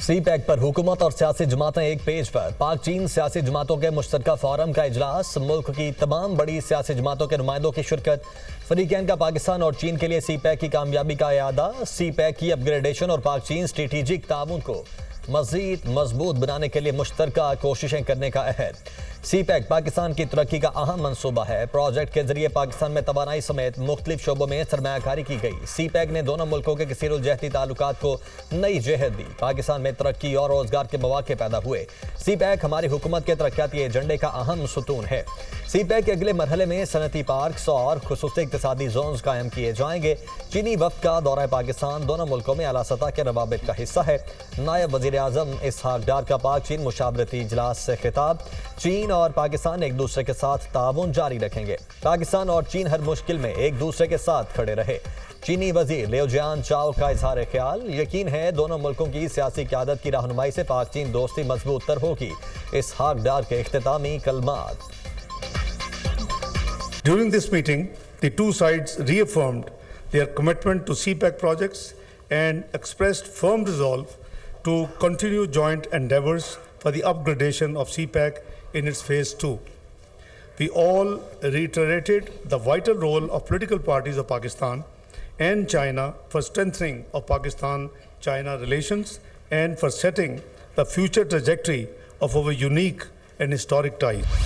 सी pack पर हुकूमत और सियासी जमातें एक पेज पर। पाक चीन सियासी जमातों के मुश्तरका फोरम का इजलास, मुल्क की तमाम बड़ी सियासी जमातों के नुमाइंदों की शिरकत। फरीकैन का पाकिस्तान और चीन के लिए सी पैक की कामयाबी का इयादा, सी पैक की अपग्रेडेशन और पाक चीन स्ट्रेटेजिक ताउन को मजीद मजबूत बनाने के लिए मुश्तरका कोशिशें करने का अहद। सी पैक पाकिस्तान की तरक्की का अहम मनसूबा है। प्रोजेक्ट के जरिए पाकिस्तान में तवानाई समेत मुख्तलिफ शोबों में सरमायाकारी की गई। सी पैक ने दोनों मुल्कों के कसीरुलजहती ताल्लुकात को नई जहत दी। पाकिस्तान में तरक्की और रोजगार के मौके पैदा हुए। सी पैक हमारी हुकूमत के तरक्याती एजेंडे का अहम सुतून है। सी पैक के अगले मरहले में सनती पार्क और खुसूसी इक्तिसादी जोन कायम किए जाएंगे। चीनी वफ्द का दौरा पाकिस्तान दोनों मुल्कों में आला सतह के रवाबित का हिस्सा है। नायब वजीर आजम इसहाक डार का पाक चीन मुशावरती इजलास से खिताब। चीन और पाकिस्तान एक दूसरे के साथ ताउन जारी रखेंगे। पाकिस्तान और चीन हर मुश्किल में एक दूसरे के साथ खड़े रहे। चीनी वजीर लियोजियान चाओ का इजहार ख्याल, यकीन है दोनों मुल्कों की सियासी क़यादत की रहनुमाई से पाक चीन दोस्ती मजबूत तर होगी। इसहाक डार के इख्तितामी कलमात। During this meeting, the two sides reaffirmed their commitment to CPEC projects and expressed firm resolve to continue joint endeavors for the upgradation of CPEC in its phase 2. We all reiterated the vital role of political parties of Pakistan and China for strengthening of Pakistan-China relations and for setting the future trajectory of our unique and historic ties.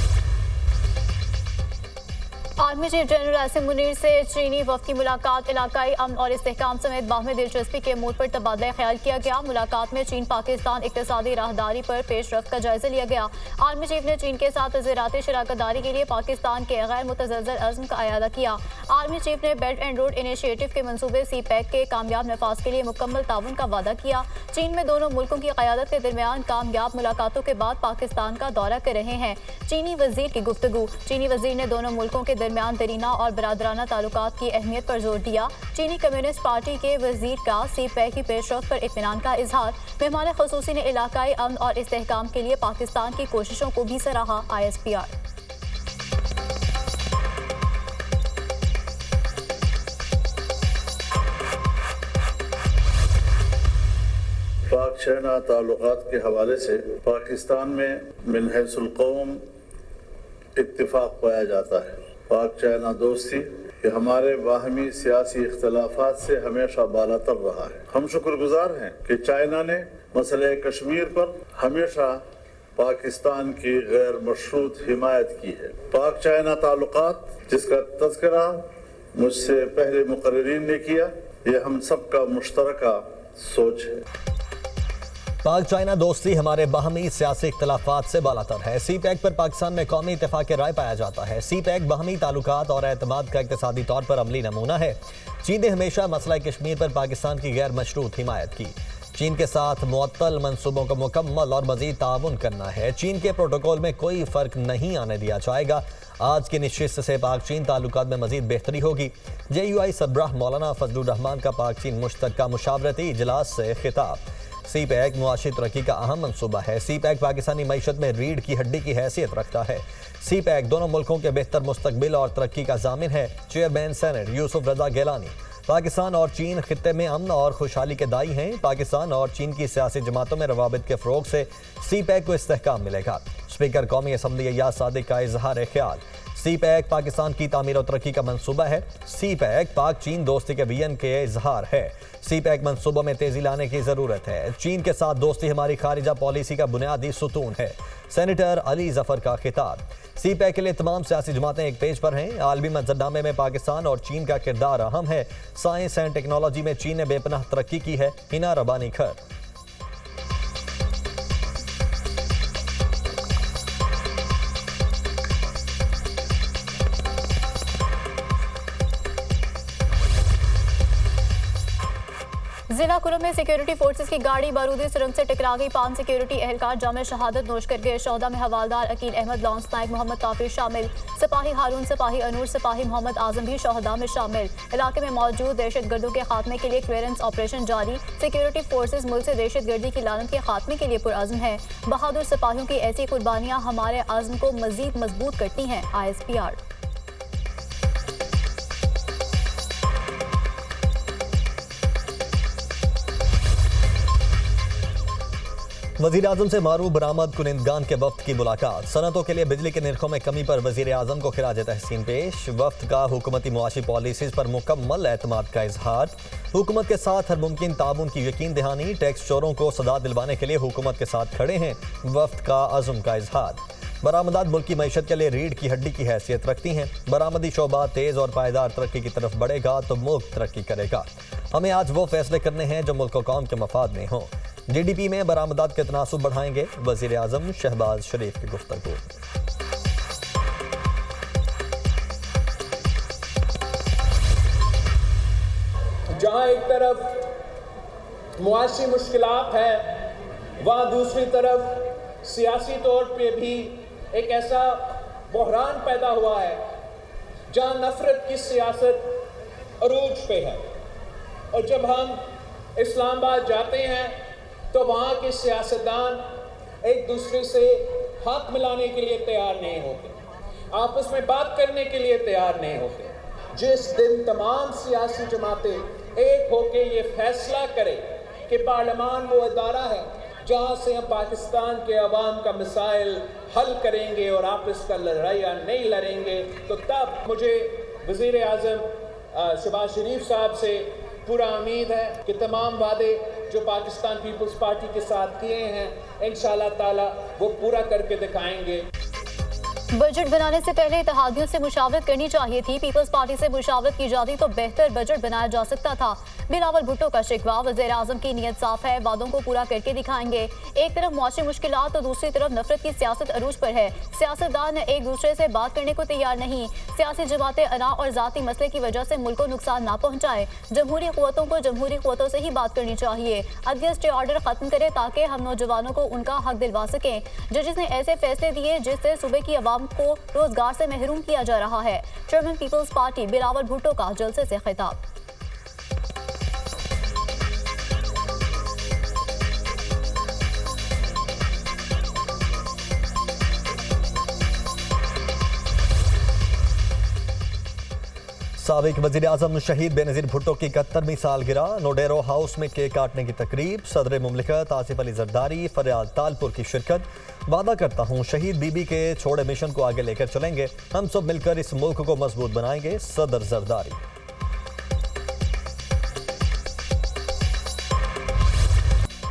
Army chief general Asim Munir से चीनी वफ़द की मुलाकात, इलाकाई अमन और इस्तेहकाम समेत बाहमी दिलचस्पी के अमूर पर तबादला ख्याल किया गया। मुलाकात में चीन पाकिस्तान इक्तिसादी राहदारी पर पेशरफ्त का जायजा लिया गया। आर्मी चीफ ने चीन के साथ ज़राअती शराकतदारी के लिए पाकिस्तान के गैर मुतज़लज़ल अज़्म का अयादा किया। आर्मी चीफ ने बेल्ट एंड रोड इनिशिएटिव के मनसूबे सी पैक के कामयाब नफाज के लिए मुकम्मल ताउन का वादा किया। चीन में दोनों मुल्कों की क़यादत के दरमियान कामयाब मुलाकातों के बाद पाकिस्तान का दौरा कर रहे हैं। चीनी वजीर की गुफ्तगू। चीनी वजीर ने दोनों मुल्कों के दरमियान दरीना और बरादराना ताल्लुकात की अहमियत पर जोर दिया। चीनी कम्युनिस्ट पार्टी के वजीर का सी पैक की पेशरफ्त पर इत्मीनान का इजहार। मेहमान ख़ुसूसी ने इलाकाई अमन और इस्तेहकाम के लिए पाकिस्तान की कोशिशों को भी सराहा। ISPR। पाक चाइना ताल्लुकात के हवाले से पाकिस्तान में मिनहजुल कौम इत्तिफाक पाया जाता है। पाक चाइना दोस्ती कि हमारे बाहमी सियासी इख्तलाफात से हमेशा बालातर रहा है। हम शुक्रगुजार हैं कि चाइना ने मसले कश्मीर पर हमेशा पाकिस्तान की गैर मशरूत हिमायत की है। पाक चाइना ताल्लुकात जिसका तज़किरा मुझसे पहले मुकर्रिरीन ने किया, ये हम सबका मुश्तरका सोच है। पाक चाइना दोस्ती हमारे बाहमी सियासी इख्तलाफात से बालातर है। सी पैक पर पाकिस्तान में कौमी इत्तेफाक राय पाया जाता है। सी पैक बाहमी ताल्लुकात और एतमाद का इक़्तिसादी तौर पर अमली नमूना है। चीन ने हमेशा मसला कश्मीर पर पाकिस्तान की गैर मशरूत हिमायत की। चीन के साथ मुअत्तल मंसूबों को मुकम्मल और मज़ीद ताउन करना है। चीन के प्रोटोकॉल में कोई फ़र्क नहीं आने दिया जाएगा। आज की नशिस्त से पाक चीन ताल्लुकात में मज़ीद बेहतरी होगी। JUI सरबराह मौलाना फजलुर रहमान का पाक चीन मुश्तरका मुशावरती इजलास से खिताब। सी पैक मुआशी तरक्की का अहम मनसूबा है। सी पैक पाकिस्तानी मईशत में रीढ़ की हड्डी की हैसियत रखता है। सी पैक दोनों मुल्कों के बेहतर मुस्तकबिल और तरक्की का जामिन है। चेयरमैन सेनेट यूसुफ रजा गिलानी। पाकिस्तान और चीन खित्ते में अमन और खुशहाली के दाई हैं। पाकिस्तान और चीन की सियासी जमातों में रवाबित के फ़रोग से सी पैक को इस्तेहकाम मिलेगा। स्पीकर कौमी असम्बली अय्याज सादिक का इजहार ख्याल। सी पैक पाकिस्तान की तामीर और तरक्की का मनसूबा है। सी पैक पाक चीन दोस्ती के विजन के इजहार है। सी पैक मनसूबों में तेजी लाने की ज़रूरत है। चीन के साथ दोस्ती हमारी खारिजा पॉलिसी का बुनियादी सुतून है। सेनेटर अली जफर का खिताब। सी पैक के लिए तमाम सियासी जमातें एक पेज पर हैं। आलमी मंजरनामे में पाकिस्तान और चीन का किरदार अहम है। साइंस एंड टेक्नोलॉजी में चीन ने बेपनाह तरक्की की है। हिना रबानी खर। जिला कुरु में सिक्योरिटी फोर्सेस की गाड़ी बारूदी सुरंग से टकरा गई। 5 सिक्योरिटी एहलकार जाम शहादत नोश कर गए। शोहदा में हवालदार अकील अहमद, लॉन्स नायक मोहम्मद ताफिर शामिल। सिपाही हारून, सिपाही अनूर, सिपाही मोहम्मद आजम भी शोहदा में शामिल। इलाके में मौजूद दहशत गर्दों के खात्मे के लिए क्लियरेंस ऑपरेशन जारी। सिक्योरिटी फोर्सेस मुल्क से दहशत गर्दी की लानत के खात्मे के लिए पुरअज़्म है। बहादुर सिपाहियों की ऐसी कुर्बानियाँ हमारे आज़म को मज़ीद मजबूत करती हैं। ISPR। वजीर आजम से मारूफ बरामद कुनिंदगान के वफ्द की मुलाकात। सनतों के लिए बिजली के निर्खों में कमी पर वजीर आजम को खिराज तहसीन पेश। वफ्द का हुकूमती मुआशी पॉलिसीज पर मुकम्मल एतमाद का इजहार। हुकूमत के साथ हर मुमकिन ताउन की यकीन दहानी। टैक्स चोरों को सजा दिलवाने के लिए हुकूमत के साथ खड़े हैं। वफ्द का अज़्म का इजहार। बरामदात मुल्क की मईशत के लिए रीढ़ की हड्डी की हैसियत रखती हैं। बरामदी शोबा तेज और पायदार तरक्की की तरफ बढ़ेगा तो मुल्क तरक्की करेगा। हमें आज वो फैसले करने हैं जो मुल्क और कौम के मफाद में हों। GDP में बरामदात के तनासुब बढ़ाएंगे। वजीर आजम शहबाज शरीफ की गुफ्तगू। जहाँ एक तरफ मुआशी मुश्किलात है, वहाँ दूसरी तरफ सियासी तौर पे भी एक ऐसा बहरान पैदा हुआ है जहाँ नफरत की सियासत अरूज पे है। और जब हम इस्लामाबाद जाते हैं तो वहाँ के सियासतदान एक दूसरे से हाथ मिलाने के लिए तैयार नहीं होते, आपस में बात करने के लिए तैयार नहीं होते। जिस दिन तमाम सियासी जमातें एक होके ये फैसला करें कि पार्लियामान वो अदारा है जहाँ से हम पाकिस्तान के अवाम का मसाइल हल करेंगे और आपस का लड़ाइयाँ नहीं लड़ेंगे, तो तब मुझे वज़ीर आज़म शहबाज शरीफ साहब से पूरा उम्मीद है कि तमाम वादे जो पाकिस्तान पीपल्स पार्टी के साथ किए हैं इंशाअल्लाह ताला वो पूरा करके दिखाएंगे। बजट बनाने से पहले इत्तेहादियों से मुशावरत करनी चाहिए थी। पीपल्स पार्टी से मुशावरत की जाती तो बेहतर बजट बनाया जा सकता था। बिलावल भुट्टो का शिकवा। वज़ीर आज़म की नीयत साफ है, वादों को पूरा करके दिखाएंगे। एक तरफ मुआशी मुश्किलात तो दूसरी तरफ नफरत की सियासत अरूज पर है। सियासतदान एक दूसरे से बात करने को तैयार नहीं। सियासी जमातें अना और जाती मसले की वजह से मुल्क को नुकसान ना पहुँचाए। जमहूरी क़ुव्वतों को जमहूरी क़ुव्वतों से ही बात करनी चाहिए। अदलिया स्टे ऑर्डर खत्म करे ताकि हम नौजवानों को उनका हक दिलवा सकें। जजेस ने ऐसे फैसले दिए जिससे सूबे की आवाम को रोजगार से महरूम किया जा रहा है। चेयरमैन पीपल्स पार्टी बिलावल भुट्टो का जलसे से खिताब। साबिक वज़ीर आज़म शहीद बेनज़ीर भुट्टो की 71वीं सालगिरह। नोडेरो हाउस में केक काटने की तकरीब। सदर मुमलिकत आसिफ अली जरदारी फरियाद तालपुर की शिरकत। वादा करता हूँ शहीद बीबी के छोड़े मिशन को आगे लेकर चलेंगे। हम सब मिलकर इस मुल्क को मजबूत बनाएंगे। सदर जरदारी।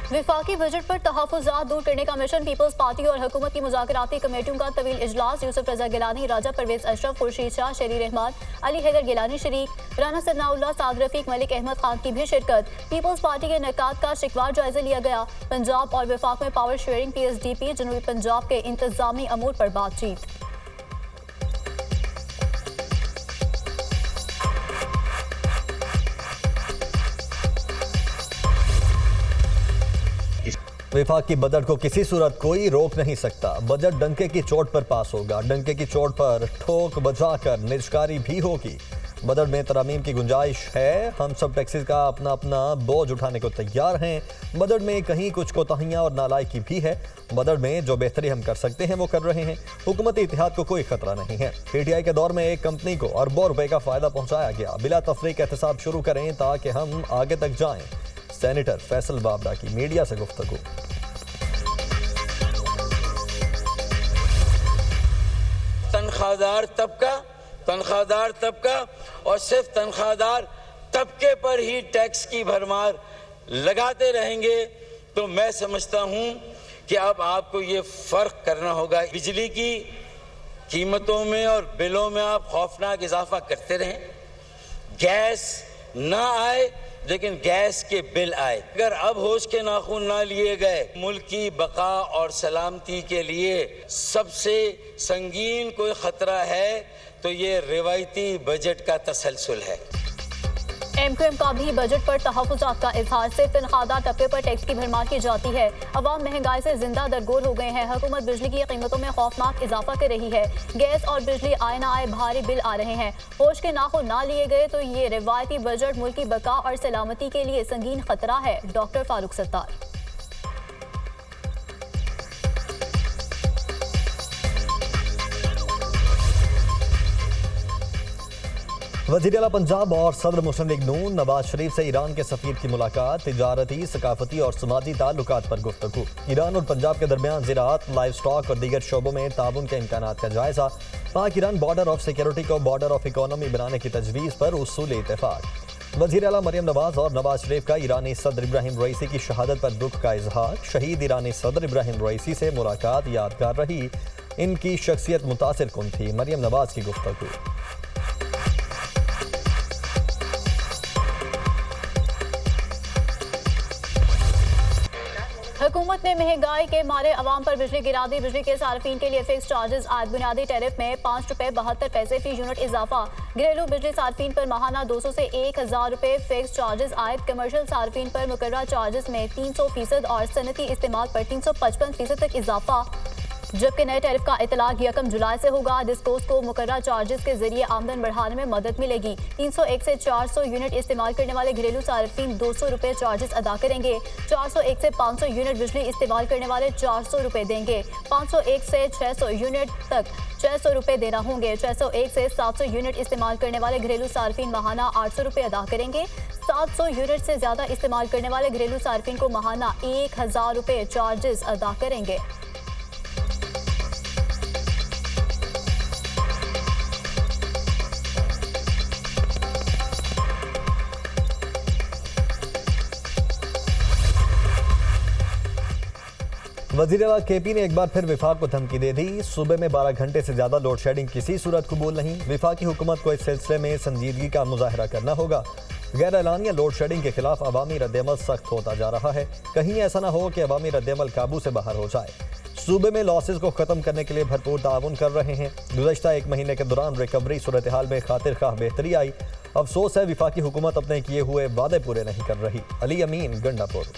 विफाकी बजट पर तहफ़्फ़ुज़ात दूर करने का मिशन। पीपल्स पार्टी और हुकूमत की मुज़ाकराती कमेटियों का तवील इजलास। यूसुफ रज़ा गिलानी, राजा परवेज़ अशरफ, खुर्शीद शाह, शेरी रहमान, अली हैदर गिलानी शरीक, राना सनाउल्लाह, साद रफ़ीक, मलिक अहमद खान की भी शिरकत। पीपल्स पार्टी के निकात का शिकवार जायजा लिया गया। पंजाब और विफाक में पावर शेयरिंग, PSDP, जनूबी पंजाब के इंतजामी अमूर पर बातचीत। विफाक की बजट को किसी सूरत कोई रोक नहीं सकता। बजट डंके की चोट पर पास होगा। डंके की चोट पर ठोक बजाकर निष्कारी भी होगी। बजट में तरमीम की गुंजाइश है। हम सब टैक्सेस का अपना अपना बोझ उठाने को तैयार हैं। बजट में कहीं कुछ कोताहियां और नालायकी भी है। बजट में जो बेहतरी हम कर सकते हैं वो कर रहे हैं। हुकूमती इत्तेहाद को कोई खतरा नहीं है। PTI के दौर में एक कंपनी को अरबों रुपए का फायदा पहुंचाया गया। बिला तफरीक एहतसाब शुरू करें ताकि हम आगे तक जाएं। सेनेटर फैसल बाबरा की मीडिया से गुफ्तगू। तनख्वाहदार तबका और सिर्फ तनख्वाहदार तबके पर ही टैक्स की भरमार लगाते रहेंगे तो मैं समझता हूं कि अब आपको ये फर्क करना होगा। बिजली की कीमतों में और बिलों में आप खौफनाक इजाफा करते रहें। गैस ना आए लेकिन गैस के बिल आए। अगर अब होश के नाखून ना लिए गए, मुल्क की बका और सलामती के लिए सबसे संगीन कोई खतरा है तो ये रिवायती बजट का तसलसल है। MQM का भी बजट पर तहफ़्फ़ुज़ात का इजहार। सिर्फ तनख्वाहदार तबके पर टैक्स की भरमार की जाती है। अवाम महंगाई से जिंदा दरगोर हो गए हैं। हुकूमत बिजली की कीमतों में खौफनाक इजाफा कर रही है। गैस और बिजली आए ना आए भारी बिल आ रहे हैं। होश के नाखून ना लिए गए तो ये रिवायती बजट मुल्क की बका और सलामती के लिए संगीन खतरा है। डॉक्टर फारूक सत्तार। वज़ीर आला पंजाब और सदर मुस्लिम लीग नून नवाज शरीफ से ईरान के सफ़ीर की मुलाकात, तिजारती, सकाफती और समाजी ताल्लुकात पर गुफ्तगू। ईरान और पंजाब के दरमियान ज़राअत, लाइव स्टॉक और दीगर शोबों में ताउन के इम्कानात का जायज़ा। पाक ईरान बॉर्डर ऑफ सिक्योरिटी को बॉर्डर ऑफ इकोनॉमी बनाने की तजवीज़ पर उसूली इत्तेफाक। वज़ीर आला मरियम नवाज और नवाज शरीफ का ईरानी सदर इब्राहिम रईसी की शहादत पर दुख का इजहार। शहीद ईरानी सदर इब्राहिम रईसी से मुलाकात यादगार रही, इनकी शख्सियत मुतासिर कुन थी। मरियम नवाज की गुफ्तगू। हुकूमत ने महंगाई के मारे अवाम पर बिजली गिरा दी। बिजली के सार्फिन के लिए फिक्स चार्जेस आयद। बुनियादी टैरिफ में ₹5.72 फी यूनिट इजाफा। घरेलू बिजली सार्फिन पर माहाना 200 से 1000 रुपये फिक्स चार्जेस आयद। कमर्शियल सार्फिन पर मुकर्रर चार्जेस में 300% और सनती इस्तेमाल पर 355% तक इजाफा। जबकि नए टैरिफ का इतलाक 1 जुलाई से होगा। डिस्कोस को मुकर्रर चार्जेस के जरिए आमदन बढ़ाने में मदद मिलेगी। 301 से 400 यूनिट इस्तेमाल करने वाले घरेलू सार्फिन 200 रुपये चार्जेस अदा करेंगे। 401 से 500 यूनिट बिजली इस्तेमाल करने वाले 400 रुपये देंगे। 501 से 600 यूनिट तक 600 रुपये देना होंगे। 601 से 700 यूनिट इस्तेमाल करने वाले घरेलू सार्फिन माहाना 800 रुपये अदा करेंगे। 700 यूनिट से ज़्यादा इस्तेमाल करने वाले घरेलू सार्फिन को माहाना 1000 रुपये चार्जेस अदा करेंगे। वज़ीर आला केपी ने एक बार फिर विफाक को धमकी दे दी। सूबे में 12 घंटे से ज्यादा लोड शेडिंग किसी सूरत कबूल नहीं। विफाकी हुकूमत को इस सिलसिले में संजीदगी का मुजाहरा करना होगा। गैर एलानिया लोड शेडिंग के खिलाफ अवामी रद्दअमल सख्त होता जा रहा है। कहीं ऐसा ना हो कि अवामी रद्दअमल काबू से बाहर हो जाए। सूबे में लॉसेस को खत्म करने के लिए भरपूर ताउन कर रहे हैं। गुज़श्ता 1 महीने के दौरान रिकवरी सूरत हाल में खातिर खाह बेहतरी आई। अफसोस है विफाकी हुकूमत अपने किए हुए वादे पूरे नहीं कर रही। अली अमीन, गंडापुर।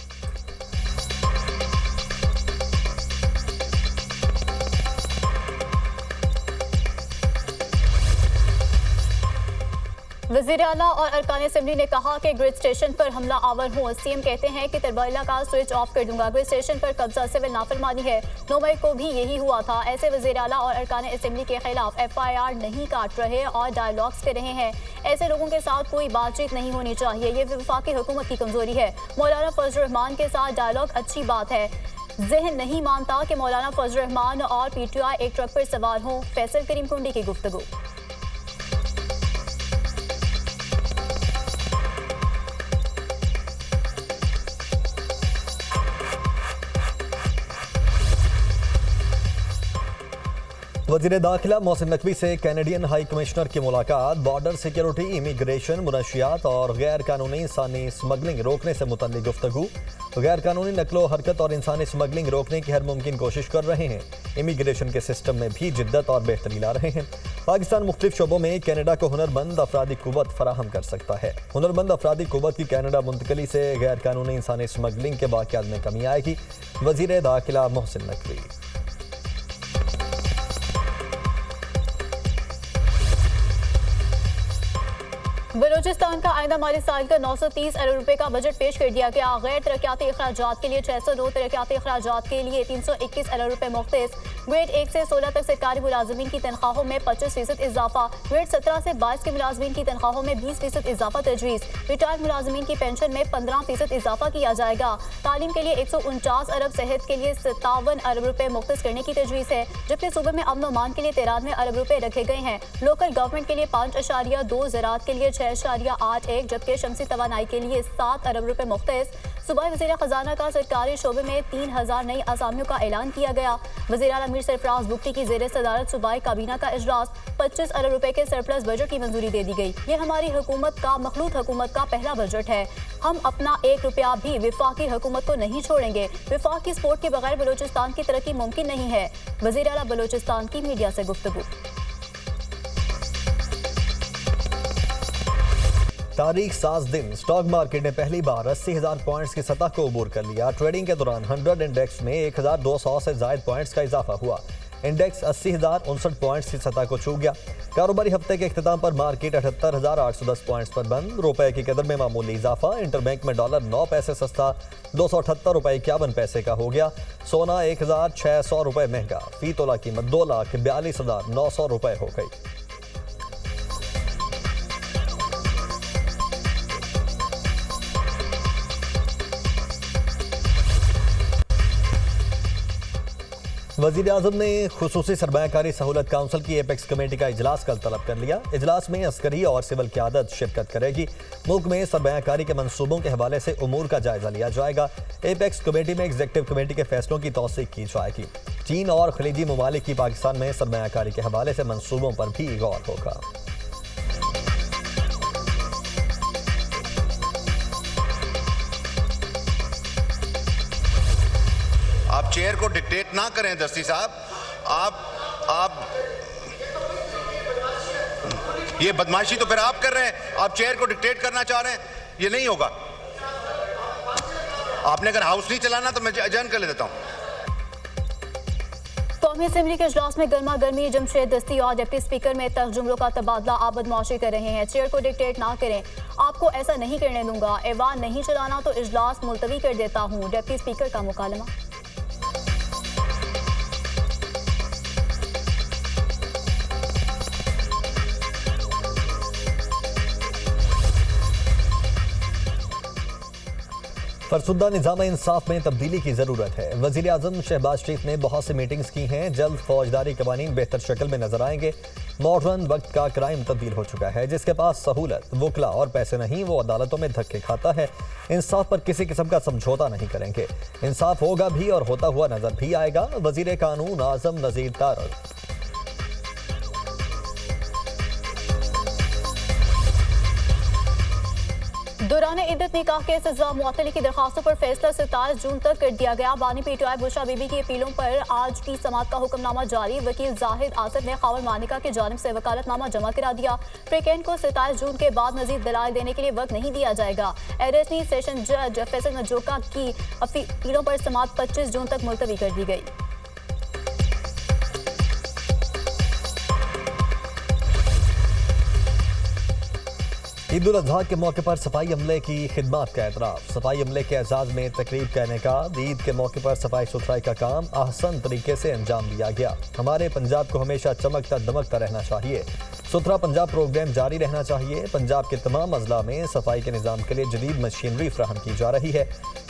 वज़ीर आला और अरकान असेंबली ने कहा कि ग्रिड स्टेशन पर हमला आवर हूँ। सीएम कहते हैं कि तरबैला का स्विच ऑफ कर दूंगा। ग्रिड स्टेशन पर कब्जा सिविल नाफरमानी है। 9 मई को भी यही हुआ था। ऐसे वज़ीर आला और अरकान असेंबली के खिलाफ FIR नहीं काट रहे और डायलॉग्स कर रहे हैं। ऐसे लोगों के साथ कोई बातचीत नहीं होनी चाहिए। ये वफाकी हुकूमत की कमजोरी है। मौलाना फजल रहमान के साथ डायलॉग अच्छी बात है। जहन नहीं मानता कि मौलाना फजल रहमान और PTI एक ट्रक पर सवार हों। फैसल करीम कुंडी की गुफ्तगू। वज़ीर दाखिला मोहसिन नकवी से कैनेडियन हाई कमिश्नर की मुलाकात। बॉर्डर सिक्योरिटी, इमिग्रेशन, मुनशियात और गैर कानूनी इंसानी स्मगलिंग रोकने से मुतल्लिक गुफ्तगू। गैर कानूनी नकलो हरकत और इंसानी स्मगलिंग रोकने की हर मुमकिन कोशिश कर रहे हैं। इमिग्रेशन के सिस्टम में भी जिद्दत और बेहतरी ला रहे हैं। पाकिस्तान मुख्तलिफ शोबों में कैनेडा को हुनरमंद अफरादी कुव्वत फराहम कर सकता है। हुनरमंद अफरादी कुव्वत की कैनेडा मुंतकली से गैर कानूनी इंसानी स्मगलिंग के वाक़यात में कमी आएगी। वज़ीर दाखिला मोहसिन नकवी। बलूचिस्तान का आइंदा माली साल का 930 अरब रुपए का बजट पेश कर दिया गया। गैर तरक्याती अखराजात के लिए 609, तरक्याती अखराजात के लिए 321 अरब रुपए मुख्तस। ग्रेड 1 से 16 तक सरकारी मुलाजमीन की तनख्वाहों में 25% इजाफा। ग्रेड 17 से 22 के मुलाजमीन की तनख्वाहों में 20% इजाफा तजवीज़। रिटायर्ड मुलाजमीन की पेंशन में 15% इजाफा किया जाएगा। तालीम के लिए 149 अरब, सेहत के लिए 57 अरब रुपए मुख्तस करने की तजवीज़ है। जबकि सूबे में अमन अमान के लिए 93 अरब रुपए रखे गए हैं। लोकल गवर्नमेंट के लिए 5.2, ज़राअत के लिए 6.81, जबकि शमसी तवानाई के लिए 7 अरब रुपए मुख्तस। सूबाई वज़ीर खजाना का सरकारी शोबे में 3000 नई असामियों का ऐलान किया गया। वज़ीर आला मीर सरफराज बुगटी की ज़ेर सदारत सूबाई काबीना का इजलास। 25 अरब रुपए के सरप्लस बजट की मंजूरी दे दी गई। ये हमारी हुकूमत का मखलूत हुकूमत का पहला बजट है। हम अपना 1 रुपया भी विफाकी हुकूमत को नहीं छोड़ेंगे। विफाक की सपोर्ट के बगैर बलूचिस्तान की तरक्की मुमकिन नहीं है। वज़ीर आला बलूचिस्तान की मीडिया से गुफ्तगू। तारीख साज दिन स्टॉक मार्केट ने पहली बार 80,000 पॉइंट्स की सतह को अबूर कर लिया। ट्रेडिंग के दौरान 100 इंडेक्स में 1200 से ज्यादा पॉइंट्स का इजाफा हुआ। इंडेक्स 80,059 पॉइंट्स की सतह को छू गया। कारोबारी हफ्ते के इख्तिताम पर मार्केट 78,810 पॉइंट्स पर बंद। रुपए की कदर में मामूली इजाफा। इंटरबैंक में डॉलर 9 पैसे सस्ता 278 रुपए 51 पैसे का हो गया। सोना 1,600 रुपए महंगा। फी तोला कीमत 2,42,900 रुपए हो गई। वजीर आजम ने खुसूसी सरमायाकारी सहूलत काउंसिल की एपेक्स कमेटी का इजलास कल तलब कर लिया। इजलास में अस्करी और सिविल क़यादत शिरकत करेगी। मुल्क में सरमायाकारी के मंसूबों के हवाले से उमूर का जायजा लिया जाएगा। एपेक्स कमेटी में एग्जीक्यूटिव कमेटी के फैसलों की तौसीक की जाएगी। चीन और खलीजी ममालिक की पाकिस्तान में सरमायाकारी के हवाले से मंसूबों पर भी गौर होगा। आप चेयर को डिक्टेट ना करें दस्ती साहब। आप ये बदमाशी तो फिर आप कर रहे हैं। आप चेयर को डिक्टेट करना चाह रहे हैं, ये नहीं होगा। आपने अगर हाउस नहीं चलाना तो मैं अजर्न कर देता हूं। कौमी असेंबली के इजलास में गर्मा गर्मी जमशेद दस्ती और डिप्टी स्पीकर में तक जुमलों का तबादला आप बदमाशी कर रहे हैं। चेयर को डिक्टेट ना करें, आपको ऐसा नहीं करने दूंगा। ऐवान नहीं चलाना तो इजलास मुलतवी कर देता हूँ। डिप्टी स्पीकर का मुकालमा। फरसुद्दा निज़ाम इंसाफ में तब्दीली की ज़रूरत है। वज़ीर आज़म शहबाज शरीफ ने बहुत सी मीटिंग्स की हैं। जल्द फौजदारी कवानीन बेहतर शक्ल में नजर आएंगे। मॉडर्न वक्त का क्राइम तब्दील हो चुका है। जिसके पास सहूलत, वकला और पैसे नहीं, वो अदालतों में धक्के खाता है। इंसाफ पर किसी किस्म का समझौता नहीं करेंगे। इंसाफ होगा भी और होता हुआ नजर भी आएगा। वज़ीर कानून आज़म नज़ीर तारक। दौरान इद्दत निकाह के सजा मुअत्तली की दरखास्तों पर फैसला 27 जून तक कर दिया गया। बानी पीटीआई बुशरा बीबी की अपीलों पर आज की समाअत का हुक्मनामा जारी। वकील जाहिद आसिफ ने खावर मानिका की जानिब से वकालतनामा जमा करा दिया। प्रेकेन को 27 जून के बाद मजीद दलाइल देने के लिए वक्त नहीं दिया जाएगा। एरेस्नी सेशन जज फैसल मजोका की अपीलों पर समाअत 25 जून तक मुलतवी कर दी गई। ईद उल अजहा के मौके पर सफाई अमले की खिदमत का एतराफ़। सफाई अमले के एजाज़ में तकरीब का इनेकाद। ईद के मौके पर सफाई सुथराई का काम अहसन तरीके से अंजाम दिया गया। हमारे पंजाब को हमेशा चमकता दमकता रहना चाहिए। सुथरा पंजाब प्रोग्राम जारी रहना चाहिए। पंजाब के तमाम अजला में सफाई के निज़ाम के लिए जदीद मशीनरी फ्राहम की जा रही है।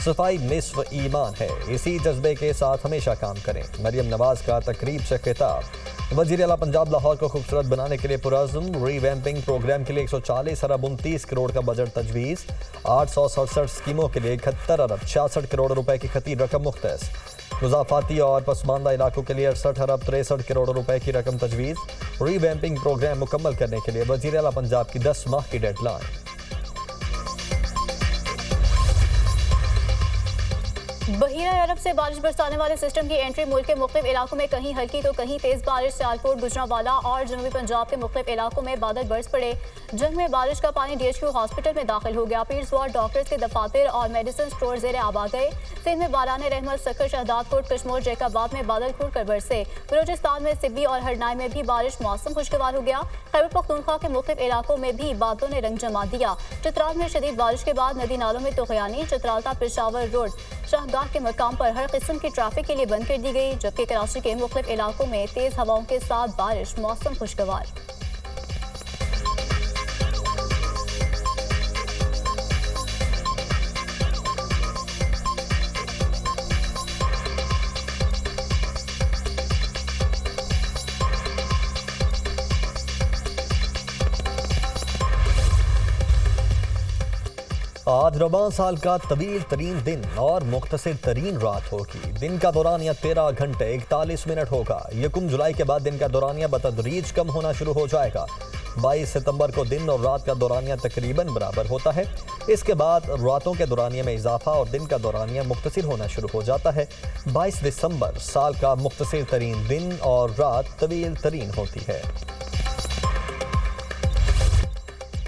सफाई निस्फ ईमान है, इसी जज्बे के साथ हमेशा काम करें। मरियम नवाज का तकरीब से खिताब। वज़ीर आला पंजाब लाहौर को खूबसूरत बनाने के लिए पुरअज़्म रीवैम्पिंग प्रोग्राम के लिए 140 अरब 29 करोड़ का बजट तजवीज़। 867 स्कीमों के लिए 71 अरब 66 करोड़ रुपए की खती रकम मुख्तस। मुज़ाफ़ाती और पसमानदा इलाकों के लिए 68 अरब 63 करोड़ रुपए की रकम तजवीज़। रीवैम्पिंग प्रोग्राम मुकम्मल करने के लिए वज़ीर आला पंजाब की 10 माह की डेडलाइन। बहीरा अरब से बारिश बरसाने वाले सिस्टम की एंट्री मुल्क के मुख्तलिफ इलाकों में कहीं हल्की तो कहीं तेज बारिश। सियालकोट, गुजरांवाला और जनूबी पंजाब के मुख्तलिफ इलाकों में बादल बरस पड़े। जंग में बारिश का पानी DHQ हॉस्पिटल में दाखिल हो गया। पीर्स वार्ड डॉक्टर्स के दफातर और मेडिसिन स्टोर ज़ेरे आब आ गए। सिंध में बाराने रहमत, सक्कर, शहदादकोट, कश्मोर, जैकाबाद में बादल खुल कर बरसे। बलूचिस्तान में सिब्बी और हरनाई में भी बारिश। मौसम खुशगवार हो गया। खैबर पख्तूनख्वा के मुख्तलिफ इलाकों में भी बादलों ने रंग जमा दिया। चित्राल में शदीद बारिश के बाद नदी नालों में तुग़यानी। चित्रालता पेशावर रोड शाहगाह के मकाम पर हर किस्म की ट्रैफिक के लिए बंद कर दी गई। जबकि कराची के मुख्तलिफ इलाकों में तेज हवाओं के साथ बारिश। मौसम खुशगवार। आज रमज़ान साल का तवील तरीन दिन और मुख्तसर तरीन रात होगी। दिन का दौरानिया 13 घंटे 41 मिनट होगा। 1 जुलाई के बाद दिन का दौरानिया बतदरीज कम होना शुरू हो जाएगा। 22 सितंबर को दिन और रात का दौरानिया तकरीबन बराबर होता है। इसके बाद रातों के दौरानिया में इजाफा और दिन का दौरानिया मुख्तसर होना शुरू हो जाता है। 22 दिसंबर साल का मुख्तसर तरीन दिन और रात तवील तरीन होती है।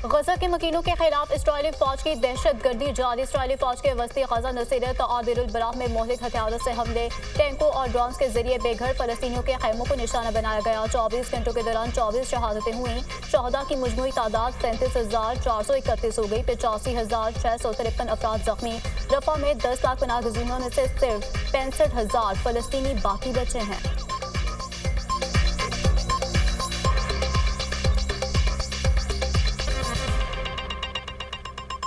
गजा के मकीनों के खिलाफ इस्राइली फौज की दहशतगर्दी जारी। इस्राइली फौज के वस्ती गजा नसीरत और बिरुल बराह में मोहलिक हथियारों से हमले, टैंकों और ड्रोन्स के जरिए बेघर फलस्तीनियों के खैमों को निशाना बनाया गया। 24 घंटों के दौरान 24 शहादतें हुई। शहदा की मजमूई तादाद 37,431 हो गई। 85,653 अफराद जख्मी। रफा में 10 लाख पनाह गज़ीनों में से सिर्फ 65,000 फलस्तीनी बाकी बचे हैं।